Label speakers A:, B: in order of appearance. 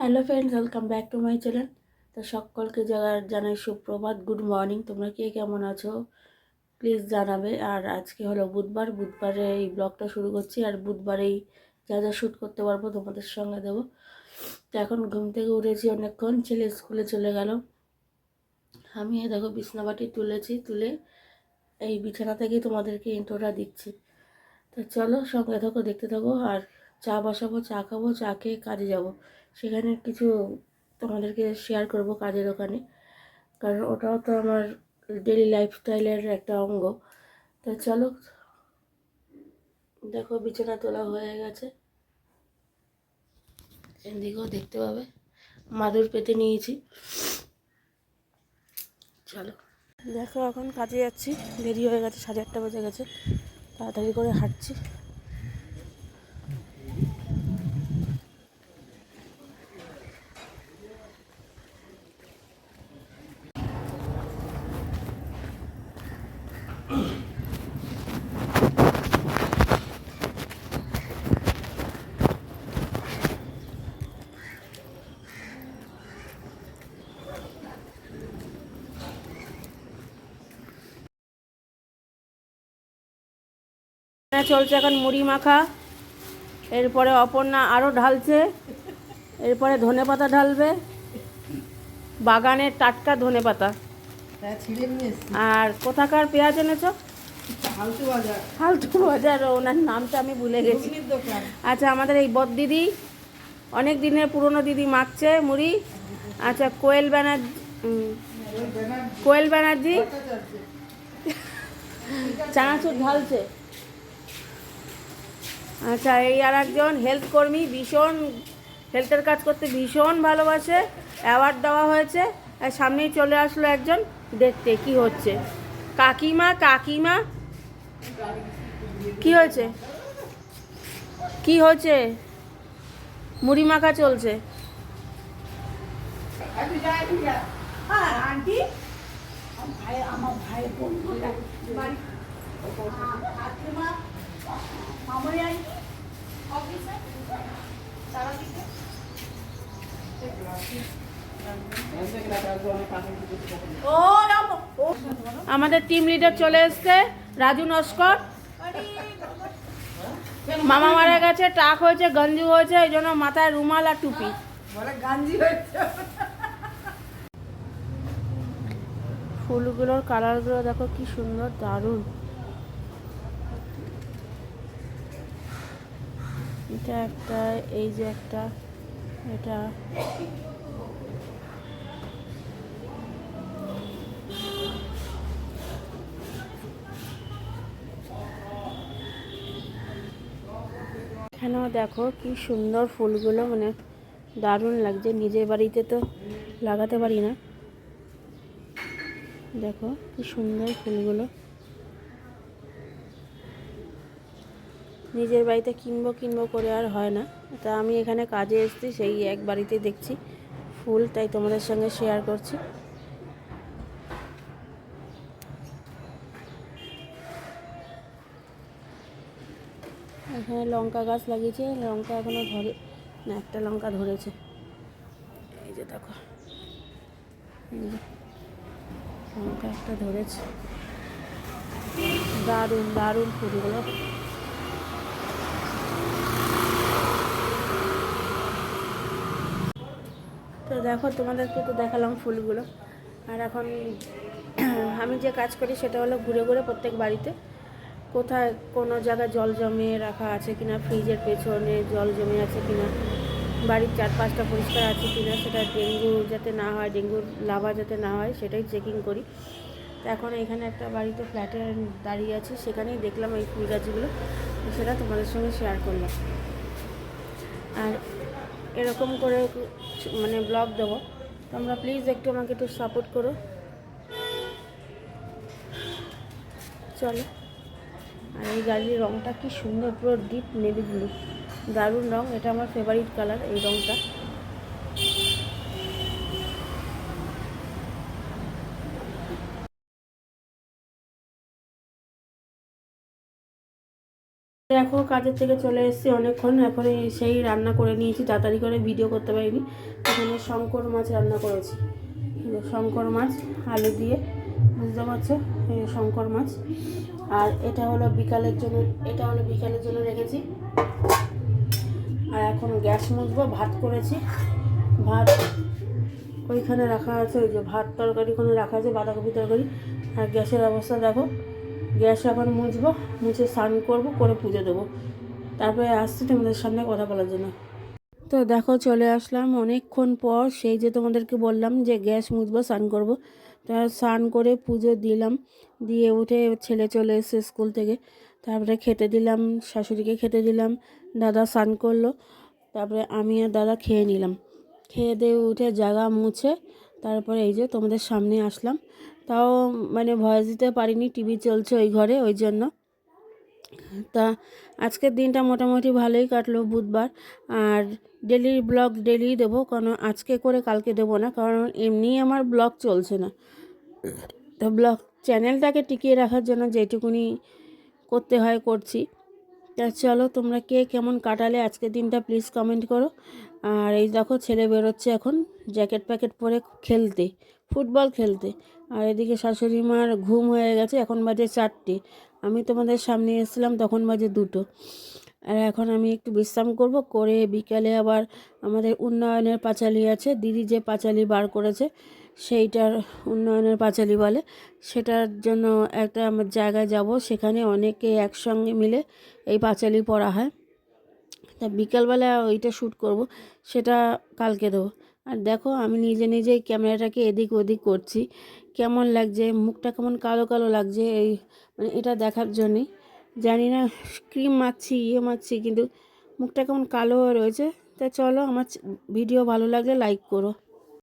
A: Hello friends, welcome back to my channel. তো সকলকে জানাই সুপ্রভাত, গুড মর্নিং। তোমরা কে কেমন আছো প্লিজ জানাবে। আর আজকে হলো বুধবারে এই ব্লগটা শুরু করছি। আর বুধবারেই যা যা শ্যুট করতে পারবো তোমাদের সঙ্গে দেবো। তো এখন ঘুম থেকে উঠেছি অনেকক্ষণ, ছেলে স্কুলে চলে গেল। আমি দেখো বিছনাবাটি তুলে এই বিছানা থেকেই তোমাদেরকে ইন্ট্রোটা দিচ্ছি। তো চলো সঙ্গে থাকো, দেখতে থাকো। আর চা বসাবো, চা খাবো, চা খেয়ে কাজে যাব। সেখানে কিছু তোমাদেরকে শেয়ার করব কাজের ওখানে, কারণ ওটাও তো আমার ডেলি লাইফস্টাইলের একটা অঙ্গ। তো চলো, দেখো বিছানা তোলা হয়ে গেছে, এদিকেও দেখতে পাবে মাদুর পেতে নিয়েছি। চলো দেখো, এখন কাজে যাচ্ছি, দেরি হয়ে গেছে, 8:30 বেজে গেছে। তাড়াতাড়ি করে হাঁটছি। চলছে এখন মুড়ি মাখা, এরপরে অপর্ণা আরও ঢালছে, এরপরে ধনেপাতা ঢালবে, বাগানের টাটকা ধনেপাতা। আর কোথাকার পেঁয়াজ এনেছো? ফালতু বাজার, ওনার নামটা আমি ভুলে গেছি। আচ্ছা, আমাদের এই বদ দিদি, অনেক দিনের পুরনো দিদি মাখছে মুড়ি। আচ্ছা, কোয়েল ব্যানার্জি চানাচুর ঢালছে। আচ্ছা, এই আর একজন হেলথ কর্মী, ভীষণ হেলথের কাজ করতে ভীষণ ভালোবাসে, অ্যাওয়ার্ড দেওয়া হয়েছে। আর সামনেই চলে আসলো একজন দেখতে কি হচ্ছে। কাকিমা কি হয়েছে? কি হয়েছে? মুড়ি মাখা চলছে। আমাদের টিম লিডার চলে এসছে, রাজু নস্কর। মামা মারা গেছে, টাক হয়েছে, গঞ্জু হয়েছে, এই জন্য মাথায় রুমাল আর টুপি। ফুলগুলোর কালারগুলো দেখো কি সুন্দর, দারুণ। এটা একটা, এই যে একটা, এটা এখানেও দেখো কি সুন্দর ফুলগুলো, মানে দারুণ লাগছে। নিজের বাড়িতে তো লাগাতে পারি না, দেখো কি সুন্দর ফুলগুলো। নিজের বাড়িতে কিনবো করে আর হয় না। তা আমি এখানে কাজে এসেছি, সেই এক বাড়িতে দেখছি ফুল, তাই তোমাদের সঙ্গে শেয়ার করছি। এখানে লঙ্কা গাছ লাগিয়েছে, লঙ্কা এখনো ধরে না, একটা লঙ্কা ধরেছে, এই যে দেখো, লঙ্কা একটা ধরেছে। দারুণ দারুণ ফুলগুলো। তো দেখো, তোমাদেরকে তো দেখালাম ফুলগুলো। আর এখন আমি যে কাজ করি সেটা হলো ঘুরে ঘুরে প্রত্যেক বাড়িতে কোথায় কোনো জায়গায় জল জমিয়ে রাখা আছে কিনা, ফ্রিজের পেছনে জল জমে আছে কিনা, বাড়ির চারপাশটা পরিষ্কার আছে কিনা, সেটা ডেঙ্গু যাতে না হয়, ডেঙ্গুর লাভা যাতে না হয়, সেটাই চেকিং করি। তো এখন এখানে একটা বাড়িতে ফ্ল্যাটে দাঁড়িয়ে আছি, সেখানেই দেখলাম এই ফুল গাছগুলো, সেটা তোমাদের সঙ্গে শেয়ার করলাম। আর এরকম করে মানে ব্লগ দেবো, তোমরা প্লিজ একটু আমাকে একটু সাপোর্ট করো। চলো। আর এই গাড়ির রঙটা কি সুন্দর, পুরো ডিপ নেভি ব্লু, দারুণ রঙ। এটা আমার ফেভারিট কালার, এই রঙটা। দেখো কাজের থেকে চলে এসেছি অনেকক্ষণ, এখন সেই রান্না করে নিয়েছি, তাড়াতাড়ি করে ভিডিও করতে পারিনি। এখানে শঙ্কর মাছ রান্না করেছি, শঙ্কর মাছ আলু দিয়ে, বুঝতে পারছো, শঙ্কর মাছ। আর এটা হলো বিকালের জন্য রেখেছি। আর এখন গ্যাস মুছবো, ভাত করেছি, ভাত ওইখানে রাখা আছে, ওই যে ভাত তরকারি ওখানে রাখা আছে, বাঁধাকপি তরকারি। আর গ্যাসের অবস্থা দেখো, গ্যাস এখন মুছবো, মুছে স্নান করবো, করে পুজো দেবো, তারপরে আসছি তোমাদের সামনে কথা বলার জন্য। তো দেখো চলে আসলাম অনেকক্ষণ পর, সেই যে তোমাদেরকে বললাম যে গ্যাস মুছবো, স্নান করবো। তা স্নান করে পুজো দিলাম, দিয়ে উঠে ছেলে চলে এসেছে স্কুল থেকে, তারপরে খেতে দিলাম, শাশুড়িকে খেতে দিলাম, দাদা স্নান করলো, তারপরে আমি আর দাদা খেয়ে নিলাম। খেয়ে দিয়ে উঠে জায়গা মুছে তারপরে এই যে তোমাদের সামনে আসলাম। তাও মানে ভয়েস দিতে পারিনি, টিভি চলছে ওই ঘরে, ওই জন্য। তা আজকের দিনটা মোটামুটি ভালোই কাটলো, বুধবার। আর ডেলি ব্লগ ডেলি দেবো, কারণ আজকে করে কালকে দেবো না, কারণ এমনিই আমার ব্লগ চলছে না। তো ব্লগ চ্যানেলটাকে টিকিয়ে রাখার জন্য যেটুকুনি করতে হয় করছি। তা চলো, তোমরা কে কেমন কাটালে আজকের দিনটা প্লিজ কমেন্ট করো। আর এই দেখো ছেলে বেরোচ্ছে এখন জ্যাকেট প্যাকেট পরে খেলতে, ফুটবল খেলতে। আর এদিকে শাশুড়ি মার ঘুম হয়ে গেছে, এখন বাজে 4টে, আমি তোমাদের সামনে এসেছিলাম তখন বাজে 2টো। আর এখন আমি একটু বিশ্রাম করব, করে বিকালে আবার আমাদের উন্নয়নের পাঁচালী আছে, দিদি যে পাঁচালী বার করেছে সেইটার উন্নয়নের পাঁচালী বলে, সেটার জন্য একটা আমার জায়গায় যাব, সেখানে অনেকে একসঙ্গে মিলে এই পাঁচালী পড়া হয়। তা বিকালবেলা ওইটা শ্যুট করব, সেটা কালকে দেবো। আর দেখো আমি নিজে নিজেই ক্যামেরাটাকে এদিক ওদিক করছি, কেমন লাগছে, মুখটা কেমন কালো কালো লাগছে, এই মানে এটা দেখার জন্যই। জানি না ক্রিম মাখছি মাখছি, কিন্তু মুখটা কেমন কালো হয়ে রয়েছে। তা চলো, আমার ভিডিও ভালো লাগলে লাইক করো।